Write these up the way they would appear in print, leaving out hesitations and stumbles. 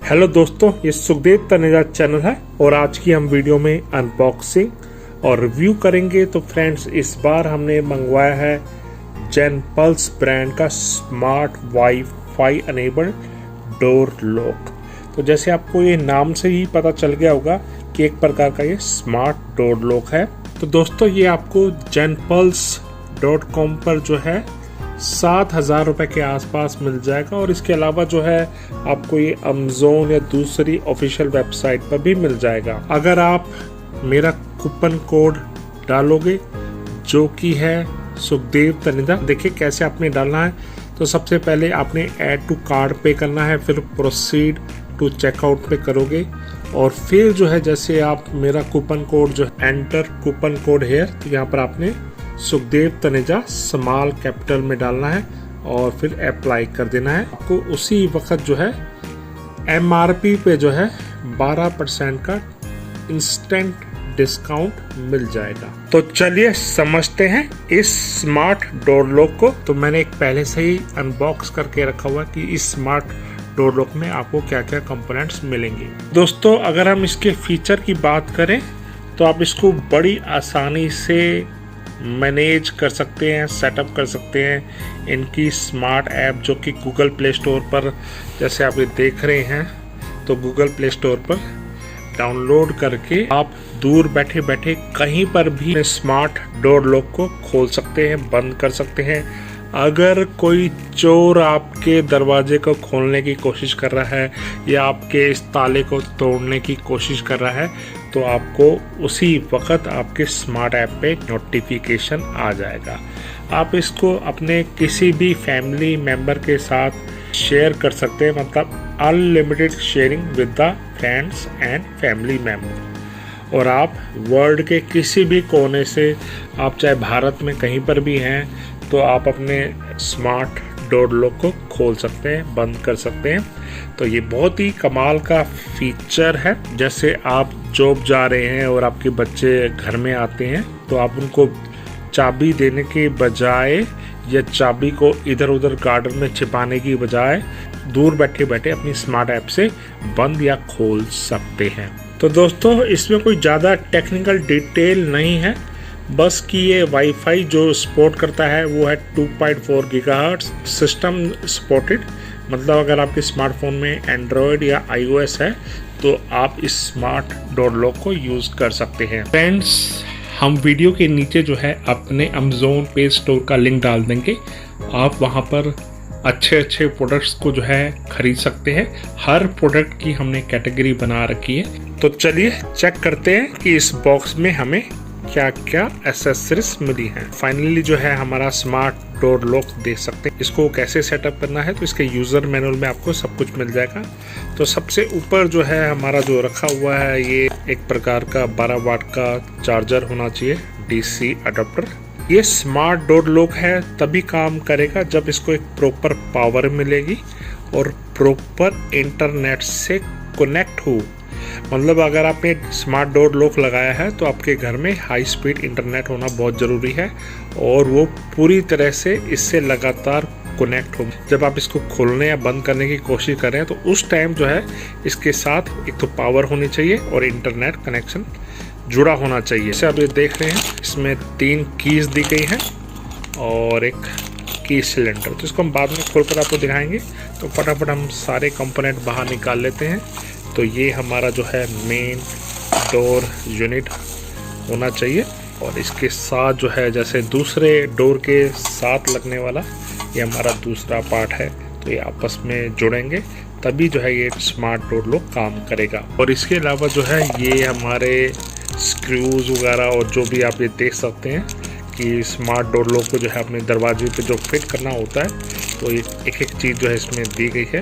Hello दोस्तों, ये Sukhdev Taneja channel है और आज की हम वीडियो में अनबॉक्सिंग और रिव्यू करेंगे। तो फ्रेंड्स, इस बार हमने मंगवाया है जेनपल्स ब्रांड का smart wifi enabled door lock. तो जैसे आपको ये नाम से ही पता चल गया होगा कि एक प्रकार का ये स्मार्ट डोर लॉक है। तो दोस्तों, ये आपको genpulse.com पर जो है 7,000 रुपए के आसपास मिल जाएगा और इसके अलावा जो है आपको ये अमेज़न या दूसरी ऑफिशियल वेबसाइट पर भी मिल जाएगा। अगर आप मेरा कूपन कोड डालोगे जो कि है सुखदेव तनेजा, देखिए कैसे आपने डालना है। तो सबसे पहले आपने ऐड टू कार्ड पे करना है, फिर प्रोसीड टू चेकआउट पे करोगे और फिर जो है जैसे आप मेरा कूपन कोड जो एंटर कूपन कोड है, तो यहाँ पर आपने सुखदेव तनेजा स्मॉल कैपिटल में डालना है और फिर अप्लाई कर देना है। आपको उसी वक्त जो है MRP पे जो है 12% का इंस्टेंट डिस्काउंट मिल जाएगा। तो चलिए समझते हैं इस स्मार्ट डोर लॉक को। तो मैंने एक पहले से ही अनबॉक्स करके रखा हुआ कि इस स्मार्ट डोर लॉक में आपको क्या क्या कंपोनेंट्स मिलेंगे। दोस्तों, अगर हम इसके फीचर की बात करें तो आप इसको बड़ी आसानी से मैनेज कर सकते हैं, सेटअप कर सकते हैं। इनकी स्मार्ट ऐप जो कि गूगल प्ले स्टोर पर, जैसे आप ये देख रहे हैं, तो गूगल प्ले स्टोर पर डाउनलोड करके आप दूर बैठे बैठे कहीं पर भी स्मार्ट डोर लॉक को खोल सकते हैं, बंद कर सकते हैं। अगर कोई चोर आपके दरवाजे को खोलने की कोशिश कर रहा है या आपके इस ताले को तोड़ने की कोशिश कर रहा है, तो आपको उसी वक्त आपके स्मार्ट ऐप पे नोटिफिकेशन आ जाएगा। आप इसको अपने किसी भी फैमिली मेंबर के साथ शेयर कर सकते हैं, मतलब unlimited sharing with the friends and family member. और आप वर्ल्ड के किसी भी कोने से, आप चाहे भारत में कहीं पर भी हैं, तो आप अपने स्मार्ट डोर लॉक को खोल सकते हैं, बंद कर सकते हैं। तो ये बहुत ही कमाल का फीचर है। जैसे आप जॉब जा रहे हैं और आपके बच्चे घर में आते हैं, तो आप उनको चाबी देने के बजाय या चाबी को इधर उधर गार्डन में छिपाने की बजाय दूर बैठे बैठे अपनी स्मार्ट ऐप से बंद या खोल सकते हैं। तो दोस्तों, इसमें कोई ज़्यादा टेक्निकल डिटेल नहीं है, बस कि ये वाईफाई जो सपोर्ट करता है वो है 2.4 गीगाहर्ट्ज़ सिस्टम सपोर्टेड। मतलब अगर आपके स्मार्टफोन में एंड्रॉयड या iOS है तो आप इस स्मार्ट डोर लॉक को यूज़ कर सकते हैं। फ्रेंड्स, हम वीडियो के नीचे जो है अपने अमेज़न पे स्टोर का लिंक डाल देंगे। आप वहां पर अच्छे अच्छे प्रोडक्ट्स को जो है खरीद सकते हैं। हर प्रोडक्ट की हमने कैटेगरी बना रखी है। तो चलिए चेक करते हैं कि इस बॉक्स में हमें क्या क्या एसेसरीज मिली हैं। फाइनली जो है हमारा स्मार्ट डोर लॉक देख सकते हैं। इसको कैसे सेटअप करना है तो इसके यूज़र मैनुअल में आपको सब कुछ मिल जाएगा। तो सबसे ऊपर जो है हमारा जो रखा हुआ है, ये एक प्रकार का 12 वाट का चार्जर होना चाहिए, DC अडेप्टर। ये स्मार्ट डोर लॉक है तभी काम करेगा जब इसको एक प्रॉपर पावर मिलेगी और प्रॉपर इंटरनेट से कनेक्ट हो। मतलब अगर आपने स्मार्ट डोर लॉक लगाया है तो आपके घर में हाई स्पीड इंटरनेट होना बहुत ज़रूरी है और वो पूरी तरह से इससे लगातार कनेक्ट हो। जब आप इसको खोलने या बंद करने की कोशिश कर रहे हैं तो उस टाइम जो है इसके साथ एक तो पावर होनी चाहिए और इंटरनेट कनेक्शन जुड़ा होना चाहिए। जैसे आप ये देख रहे हैं, इसमें 3 कीज़ दी गई हैं और एक की सिलेंडर। तो इसको हम बाद में खोलकर आपको दिखाएंगे। तो फटाफट हम सारे कंपोनेंट बाहर निकाल लेते हैं। तो ये हमारा जो है मेन डोर यूनिट होना चाहिए और इसके साथ जो है जैसे दूसरे डोर के साथ लगने वाला ये हमारा दूसरा पार्ट है। तो ये आपस में जुड़ेंगे तभी जो है ये स्मार्ट डोर लॉक काम करेगा। और इसके अलावा जो है ये हमारे स्क्रूज वगैरह और जो भी आप ये देख सकते हैं कि स्मार्ट डोर लॉक को जो है अपने दरवाजे पे जो फिट करना होता है, तो ये एक एक चीज़ जो है इसमें दी गई है।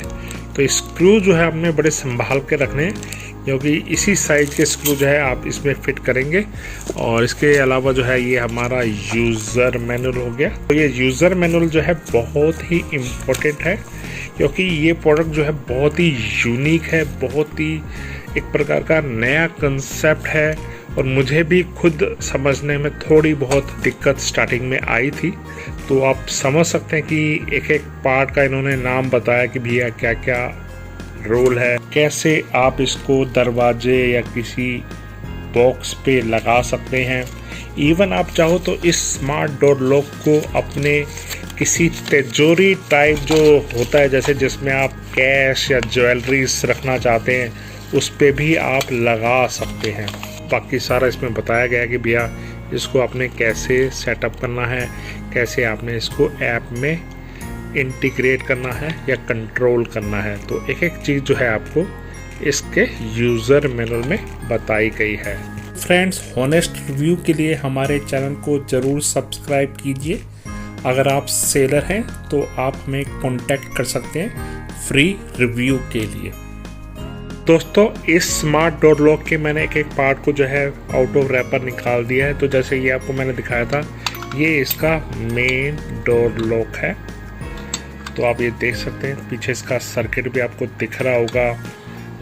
तो स्क्रू जो है हमने बड़े संभाल के रखने हैं क्योंकि इसी साइज के स्क्रू जो है आप इसमें फिट करेंगे। और इसके अलावा जो है ये हमारा यूज़र मैनुअल हो गया। तो ये यूज़र मैनुअल जो है बहुत ही इम्पोर्टेंट है क्योंकि ये प्रोडक्ट जो है बहुत ही यूनिक है, बहुत ही एक प्रकार का नया कंसेप्ट है और मुझे भी खुद समझने में थोड़ी बहुत दिक्कत स्टार्टिंग में आई थी। तो आप समझ सकते हैं कि एक एक पार्ट का इन्होंने नाम बताया कि भैया क्या क्या रोल है, कैसे आप इसको दरवाजे या किसी बॉक्स पे लगा सकते हैं। इवन आप चाहो तो इस स्मार्ट डोर लॉक को अपने किसी तिजोरी टाइप जो होता है, जैसे जिसमें आप कैश या ज्वेलरीज रखना चाहते हैं, उस पे भी आप लगा सकते हैं। बाकी सारा इसमें बताया गया है कि भैया इसको आपने कैसे सेटअप करना है, कैसे आपने इसको ऐप में इंटीग्रेट करना है या कंट्रोल करना है। तो एक एक चीज़ जो है आपको इसके यूज़र मैनुअल में बताई गई है। फ्रेंड्स, हॉनेस्ट रिव्यू के लिए हमारे चैनल को ज़रूर सब्सक्राइब कीजिए। अगर आप सेलर हैं तो आप हमें कांटेक्ट कर सकते हैं फ्री रिव्यू के लिए। दोस्तों, इस स्मार्ट डोर लॉक के मैंने एक एक पार्ट को जो है आउट ऑफ रैपर निकाल दिया है। तो जैसे ये आपको मैंने दिखाया था, ये इसका मेन डोर लॉक है। तो आप ये देख सकते हैं, पीछे इसका सर्किट भी आपको दिख रहा होगा,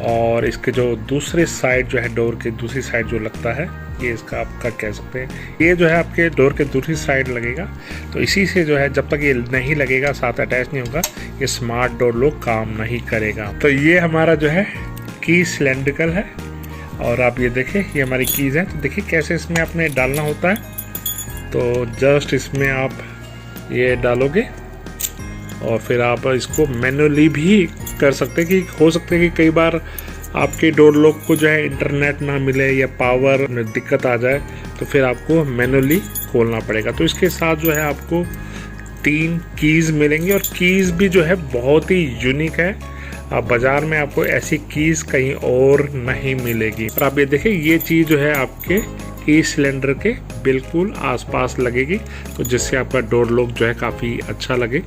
और इसके जो दूसरे साइड जो है, डोर के दूसरी साइड जो लगता है, ये इसका आपका कह सकते हैं, ये जो है आपके डोर के दूसरी साइड लगेगा। तो इसी से जो है, जब तक ये नहीं लगेगा, साथ अटैच नहीं होगा, ये स्मार्ट डोर लॉक काम नहीं करेगा। तो ये हमारा जो है की सिलेंड्रिकल है, और आप ये देखें, ये हमारी कीज़ है। तो देखिए कैसे इसमें आपने डालना होता है। तो जस्ट इसमें आप ये डालोगे, और फिर आप इसको मैनुअली भी कर सकते हैं। कि हो सकता है कि कई बार आपके डोर लॉक को जो है इंटरनेट ना मिले या पावर में दिक्कत आ जाए, तो फिर आपको मैनुअली खोलना पड़ेगा। तो इसके साथ जो है आपको 3 कीज़ मिलेंगी, और कीज़ भी जो है बहुत ही यूनिक है। आप बाज़ार में आपको ऐसी कीज़ कहीं और नहीं मिलेगी। और आप ये देखिए, ये चीज़ जो है आपके की सिलेंडर के बिल्कुल आसपास लगेगी, तो जिससे आपका डोर लॉक जो है काफ़ी अच्छा लगे।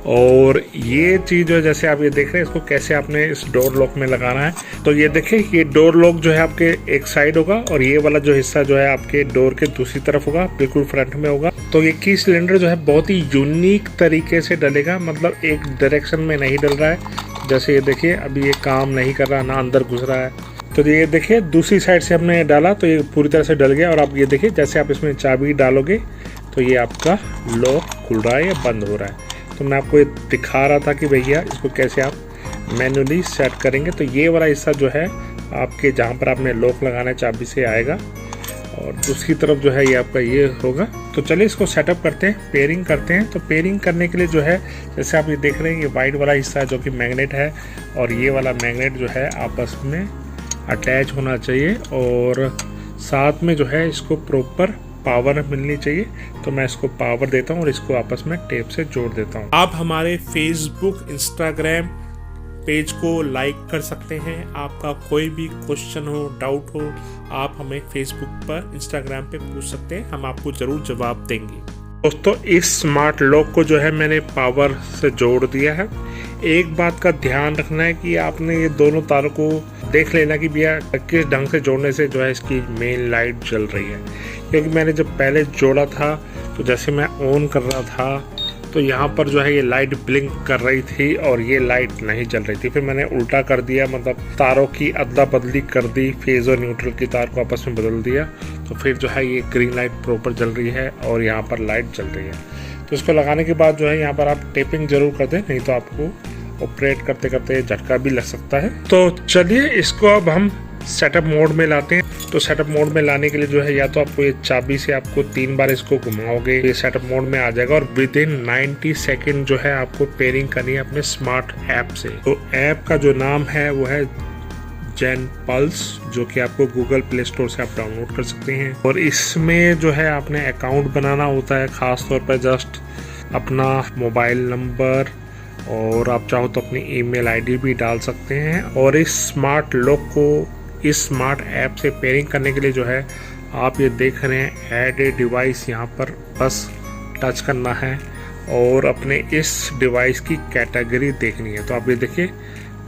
और ये चीज़ जो है, जैसे आप ये देख रहे हैं, इसको कैसे आपने इस डोर लॉक में लगाना है। तो ये देखिए, ये डोर लॉक जो है आपके एक साइड होगा, और ये वाला जो हिस्सा जो है आपके डोर के दूसरी तरफ होगा, बिल्कुल फ्रंट में होगा। तो ये की सिलेंडर जो है बहुत ही यूनिक तरीके से डलेगा, मतलब एक डायरेक्शन में नहीं डल रहा है। जैसे ये देखिए, अभी ये काम नहीं कर रहा, ना अंदर घुस रहा है। तो ये देखिए, दूसरी साइड से हमने डाला तो ये पूरी तरह से डल गया। और आप ये देखिए, जैसे आप इसमें चाबी डालोगे तो ये आपका लॉक खुल रहा है या बंद हो रहा है। तो मैं आपको ये दिखा रहा था कि भैया इसको कैसे आप मैनुअली सेट करेंगे। तो ये वाला हिस्सा जो है आपके, जहाँ पर आपने लॉक लगाना है, चाबी से आएगा, और दूसरी तरफ जो है ये आपका ये होगा। तो चलिए इसको सेटअप करते हैं, पेयरिंग करते हैं। तो पेयरिंग करने के लिए जो है, जैसे आप ये देख रहे हैं, ये वाइट वाला हिस्सा है जो कि मैग्नेट है, और ये वाला मैग्नेट जो है आपस में अटैच होना चाहिए, और साथ में जो है इसको प्रॉपर पावर मिलनी चाहिए। तो मैं इसको पावर देता हूँ और इसको आपस में टेप से जोड़ देता हूँ। आप हमारे फेसबुक, इंस्टाग्राम पेज को लाइक कर सकते हैं। आपका कोई भी क्वेश्चन हो, डाउट हो, आप हमें फेसबुक पर, इंस्टाग्राम पे पूछ सकते हैं, हम आपको ज़रूर जवाब देंगे। दोस्तों, इस स्मार्ट लॉक को जो है मैंने पावर से जोड़ दिया है। एक बात का ध्यान रखना है कि आपने ये दोनों तारों को देख लेना कि भैया किस ढंग से जोड़ने से जो है इसकी मेन लाइट जल रही है। क्योंकि मैंने जब पहले जोड़ा था, तो जैसे मैं ऑन कर रहा था, तो यहाँ पर जो है ये लाइट ब्लिंक कर रही थी और ये लाइट नहीं जल रही थी। फिर मैंने उल्टा कर दिया, मतलब तारों की अदला बदली कर दी, फेज और न्यूट्रल की तार को आपस में बदल दिया। तो फिर जो है ये ग्रीन लाइट प्रॉपर जल रही है और यहाँ पर लाइट जल रही है। तो इसको लगाने के बाद जो है यहाँ पर आप टेपिंग जरूर कर दें, नहीं तो आपको ऑपरेट करते करते झटका भी लग सकता है। तो चलिए इसको अब हम सेटअप मोड में लाते हैं। तो सेटअप मोड में लाने के लिए जो है, या तो आपको ये चाबी से आपको 3 बार इसको घुमाओगे, ये सेटअप मोड में आ जाएगा, और विद इन 90 सेकेंड जो है आपको पेयरिंग करनी है अपने स्मार्ट ऐप से। तो ऐप का जो नाम है वो है जेन पल्स, जो कि आपको गूगल प्ले स्टोर से आप डाउनलोड कर सकते हैं। और इसमें जो है आपने अकाउंट बनाना होता है, खास तौर पर जस्ट अपना मोबाइल नंबर, और आप चाहो तो अपनी ईमेल आईडी भी डाल सकते हैं। और इस स्मार्ट लॉक को इस स्मार्ट ऐप से पेयरिंग करने के लिए जो है, आप ये देख रहे हैं ऐड ए डिवाइस, यहाँ पर बस टच करना है और अपने इस डिवाइस की कैटेगरी देखनी है। तो आप ये देखिए,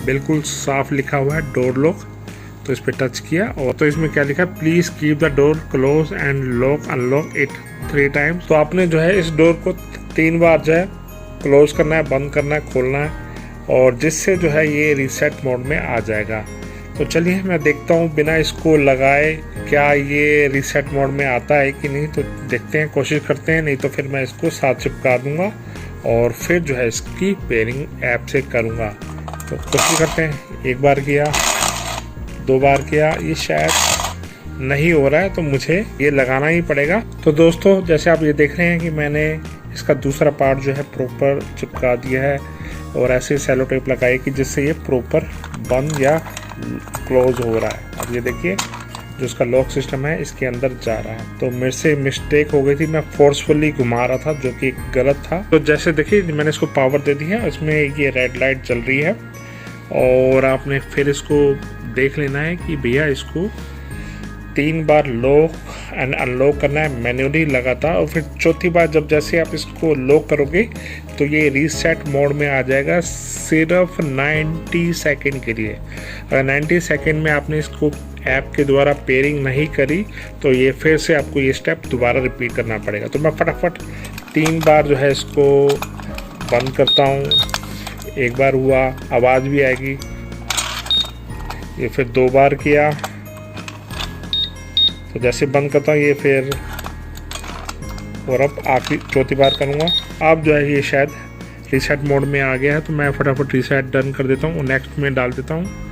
बिल्कुल साफ लिखा हुआ है डोर लॉक। तो इस पर टच किया, और तो इसमें क्या लिखा है, please keep the door close and lock unlock it 3 times. तो आपने जो है इस डोर को 3 बार जो है क्लोज करना है, बंद करना है, खोलना है, और जिससे जो है ये रीसेट मोड में आ जाएगा। तो चलिए मैं देखता हूँ बिना इसको लगाए क्या ये रीसेट मोड में आता है कि नहीं। तो देखते हैं, कोशिश करते हैं, नहीं तो फिर मैं इसको साथ चिपका दूंगा और फिर जो है इसकी पेयरिंग ऐप से करूँगा। तो कोशिश करते हैं। एक बार किया, 2 बार किया, ये शायद नहीं हो रहा है तो मुझे ये लगाना ही पड़ेगा। तो दोस्तों जैसे आप ये देख रहे हैं कि मैंने इसका दूसरा पार्ट जो है प्रॉपर चिपका दिया है और ऐसे सेलो टेप लगाई कि जिससे ये प्रॉपर बंद या क्लोज हो रहा है। अब ये देखिए जो इसका लॉक सिस्टम है इसके अंदर जा रहा है। तो मेरे से मिस्टेक हो गई थी, मैं फोर्सफुली घुमा रहा था जो कि गलत था। तो जैसे देखिए मैंने इसको पावर दे दी है, इसमें ये रेड लाइट जल रही है और आपने फिर इसको देख लेना है कि भैया इसको 3 बार लॉक एंड अनलॉक करना है मैन्युअली लगातार। और फिर चौथी बार जब जैसे आप इसको लॉक करोगे तो ये रीसेट मोड में आ जाएगा सिर्फ 90 सेकेंड के लिए। अगर 90 सेकेंड में आपने इसको ऐप के द्वारा पेयरिंग नहीं करी तो ये फिर से आपको ये स्टेप दोबारा रिपीट करना पड़ेगा। तो मैं फटाफट 3 बार जो है इसको बंद करता हूँ। एक बार हुआ, आवाज़ भी आएगी। ये फिर 2 बार किया, तो जैसे बंद करता हूँ ये फिर, और अब आखिरी चौथी बार करूँगा। अब जो है ये शायद रीसेट मोड में आ गया है, तो मैं फटाफट रीसेट डन कर देता हूँ, नेक्स्ट में डाल देता हूँ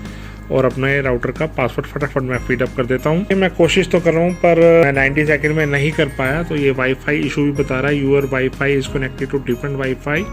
और अपने राउटर का पासवर्ड फटाफट मैं फीड अप कर देता हूँ। मैं कोशिश तो कर रहा हूँ पर मैं 90 सेकंड में नहीं कर पाया। तो ये वाईफाई इशू भी बता रहा है, your wifi is connected to different wifi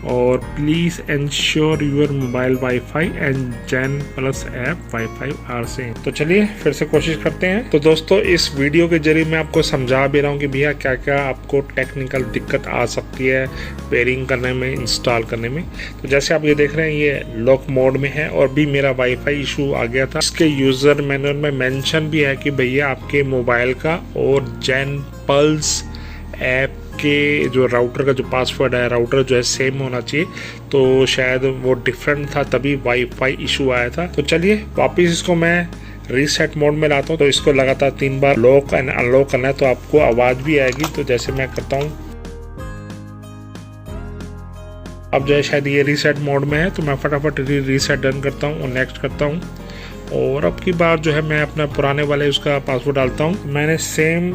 और please ensure your mobile wifi and Gen plus app wifi are same. तो चलिए फिर से कोशिश करते हैं। तो दोस्तों इस वीडियो के जरिए मैं आपको समझा भी रहा हूँ कि भैया क्या क्या आपको टेक्निकल दिक्कत आ सकती है पेयरिंग करने में, इंस्टॉल करने में। तो जैसे आप ये देख रहे हैं ये लॉक मोड में है और भी मेरा वाईफाई इशू आ गया था। इसके यूजर मैनुअल में मेंशन भी है कि भैया आपके मोबाइल का और जेन पल्स ऐप के जो राउटर का जो पासवर्ड है, राउटर जो है सेम होना चाहिए। तो शायद वो डिफरेंट था तभी वाईफाई इशू आया था। तो चलिए वापस इसको मैं रीसेट मोड में लाता हूँ। तो इसको लगातार 3 बार लॉक एंड अनलॉक करना है, तो आपको आवाज़ भी आएगी। तो जैसे मैं करता हूँ, अब जो है शायद ये रीसेट मोड में है, तो मैं फटाफट रीसेट डन करता हूँ और नेक्स्ट करता हूँ। और अब की बार जो है मैं अपना पुराने वाले उसका पासवर्ड डालता हूँ। मैंने सेम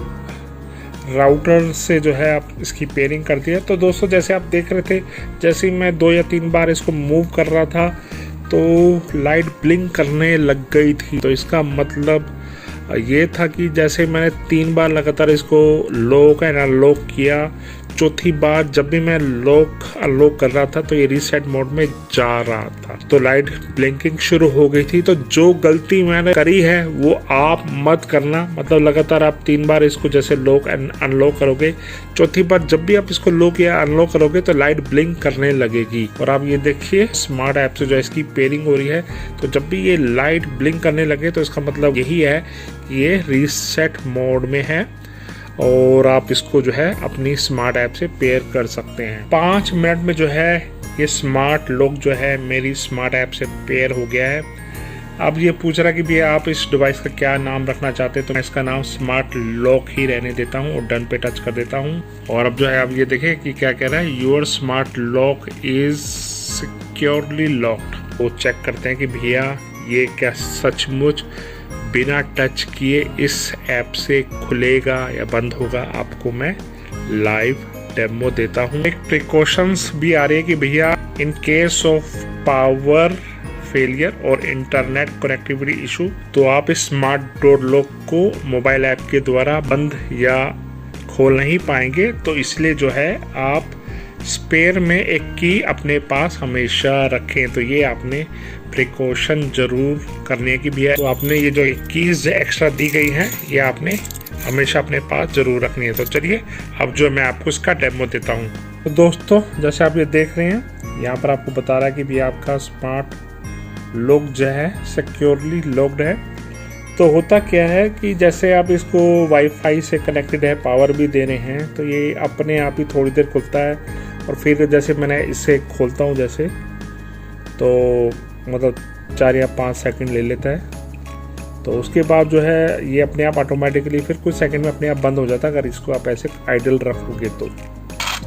राउटर से जो है आप इसकी पेयरिंग कर दिया। तो दोस्तों जैसे आप देख रहे थे, जैसे ही मैं 2 या 3 बार इसको मूव कर रहा था तो लाइट ब्लिंक करने लग गई थी। तो इसका मतलब ये था कि जैसे मैंने 3 बार लगातार इसको लॉक एंड अनलॉक किया, चौथी बार जब भी मैं लॉक अनलॉक कर रहा था तो ये रीसेट मोड में जा रहा था, तो लाइट ब्लिंकिंग शुरू हो गई थी। तो जो गलती मैंने करी है वो आप मत करना। मतलब लगातार आप 3 बार इसको जैसे लॉक एंड अनलॉक करोगे, चौथी बार जब भी आप इसको लॉक या अनलॉक करोगे तो लाइट ब्लिंक करने लगेगी। और आप ये देखिए स्मार्ट ऐप से जो इसकी पेयरिंग हो रही है, तो जब भी ये लाइट ब्लिंक करने लगे तो इसका मतलब यही है कि ये रीसेट मोड में है और आप इसको जो है अपनी स्मार्ट ऐप से पेयर कर सकते हैं। 5 मिनट में जो है ये स्मार्ट लॉक जो है मेरी स्मार्ट ऐप से पेयर हो गया है। अब ये पूछ रहा है कि भैया आप इस डिवाइस का क्या नाम रखना चाहते हैं, तो मैं इसका नाम स्मार्ट लॉक ही रहने देता हूँ और डन पे टच कर देता हूँ। और अब जो है आप ये देखें कि क्या कह रहा है, your smart lock is securely locked. वो चेक करते हैं कि भैया ये क्या सचमुच बिना टच किए इस ऐप से खुलेगा या बंद होगा। आपको मैं लाइव डेमो देता हूँ। एक प्रिकॉशंस भी आ रही है कि भैया in case of power failure और इंटरनेट कनेक्टिविटी इशू, तो आप इस स्मार्ट डोर लॉक को मोबाइल ऐप के द्वारा बंद या खोल नहीं पाएंगे। तो इसलिए जो है आप स्पेयर में एक की अपने पास हमेशा रखें। तो ये आपने प्रिकॉशन जरूर करनी है कि भैया, तो आपने ये जो कीज एक्स्ट्रा दी गई हैं ये आपने हमेशा अपने पास जरूर रखनी है। तो चलिए अब जो मैं आपको इसका डेमो देता हूँ। तो दोस्तों जैसे आप ये देख रहे हैं, यहाँ पर आपको बता रहा है कि भैया आपका स्मार्ट लॉक जो है सिक्योरली लॉक्ड है। तो होता क्या है कि जैसे आप इसको वाईफाई से कनेक्टेड है, पावर भी दे रहे हैं, तो ये अपने आप ही थोड़ी देर खुलता है और फिर जैसे मैंने इसे खोलता हूँ जैसे, तो मतलब 4 या 5 सेकंड ले लेता है। तो उसके बाद जो है ये अपने आप ऑटोमेटिकली फिर कुछ सेकंड में अपने आप बंद हो जाता है अगर इसको आप ऐसे आइडल रखोगे तो।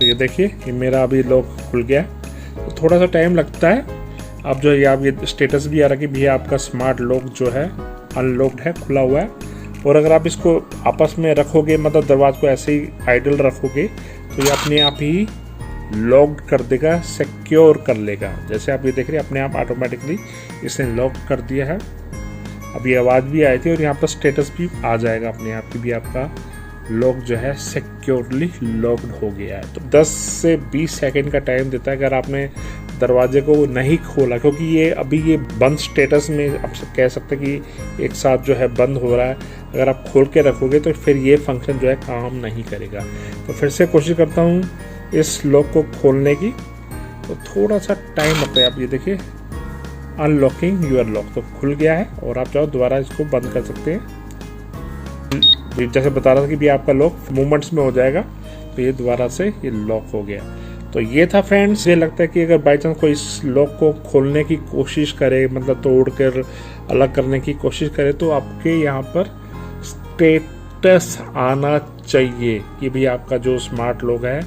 ये देखिए ये मेरा अभी लॉक खुल गया। तो थोड़ा सा टाइम लगता है। अब जो है आप ये स्टेटस भी आ रहा है कि भैया आपका स्मार्ट लॉक जो है अनलॉक्ड है, खुला हुआ है। और अगर आप इसको आपस में रखोगे, मतलब दरवाजे को ऐसे ही आइडल रखोगे, तो ये अपने आप ही लॉक कर देगा, सिक्योर कर लेगा। जैसे आप ये देख रहे हैं अपने आप ऑटोमेटिकली इसने लॉक कर दिया है। अभी आवाज़ भी आई थी और यहाँ पर स्टेटस भी आ जाएगा अपने आप की भी, आपका लॉक जो है सिक्योरली लॉक्ड हो गया है। तो 10 से 20 सेकंड का टाइम देता है अगर आपने दरवाजे को नहीं खोला, क्योंकि ये अभी ये बंद स्टेटस में आप कह सकते हैं कि एक साथ जो है बंद हो रहा है। अगर आप खोल के रखोगे तो फिर ये फंक्शन जो है काम नहीं करेगा। तो फिर से कोशिश करता हूँ इस लॉक को खोलने की, तो थोड़ा सा टाइम लगता है। आप ये देखिए अनलॉकिंग यूर लॉक, तो खुल गया है और आप चाहो दोबारा इसको बंद कर सकते हैं। जैसे बता रहा था कि भी आपका लॉक मोमेंट्स में हो जाएगा, तो ये दोबारा से ये लॉक हो गया। तो ये था फ्रेंड्स। ये लगता है कि अगर बाई चांस कोई इस लॉक को खोलने की कोशिश करे, मतलब तोड़ कर अलग करने की कोशिश करे, तो आपके यहाँ पर स्टेटस आना चाहिए कि भी आपका जो स्मार्ट लॉक है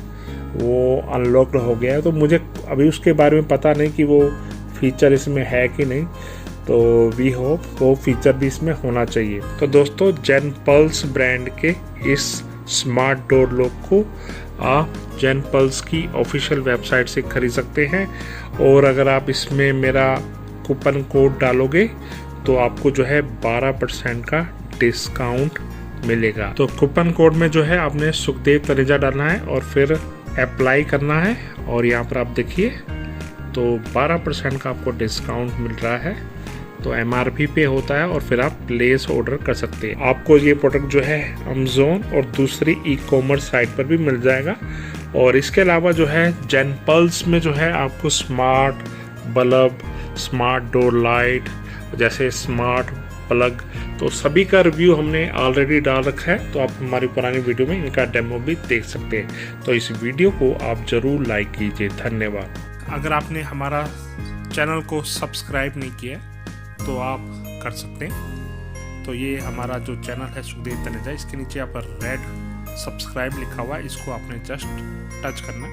वो अनलॉक्ड हो गया है। तो मुझे अभी उसके बारे में पता नहीं कि वो फीचर इसमें है कि नहीं, तो वी होप वो फीचर भी इसमें होना चाहिए। तो दोस्तों जेनपल्स ब्रांड के इस स्मार्ट डोर लॉक को आप जेनपल्स की ऑफिशियल वेबसाइट से खरीद सकते हैं, और अगर आप इसमें मेरा कूपन कोड डालोगे तो आपको जो है 12% का डिस्काउंट मिलेगा। तो कूपन कोड में जो है आपने सुखदेव तनेजा डालना है और फिर अप्लाई करना है, और यहाँ पर आप देखिए तो 12% का आपको डिस्काउंट मिल रहा है। तो MRP पे होता है और फिर आप प्लेस ऑर्डर कर सकते हैं। आपको ये प्रोडक्ट जो है अमेज़न और दूसरी ई-कॉमर्स साइट पर भी मिल जाएगा। और इसके अलावा जो है जेनपल्स में जो है आपको smart bulb, smart door light, जैसे स्मार्ट प्लग, तो सभी का रिव्यू हमने ऑलरेडी डाल रखा है। तो आप हमारी पुरानी वीडियो में इनका डेमो भी देख सकते हैं। तो इस वीडियो को आप ज़रूर लाइक कीजिए। धन्यवाद। अगर आपने हमारा चैनल को सब्सक्राइब नहीं किया तो आप कर सकते हैं। तो ये हमारा जो चैनल है सुखदेव तनेजा, इसके नीचे यहाँ पर रेड सब्सक्राइब लिखा हुआ है, इसको आपने जस्ट टच करना,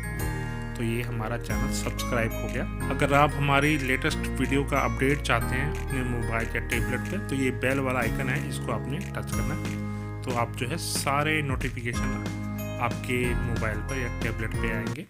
तो ये हमारा चैनल सब्सक्राइब हो गया। अगर आप हमारी लेटेस्ट वीडियो का अपडेट चाहते हैं अपने मोबाइल या टैबलेट पे, तो ये बेल वाला आइकन है, इसको आपने टच करना, तो आप जो है सारे नोटिफिकेशन आपके मोबाइल पर या टैबलेट पे आएंगे।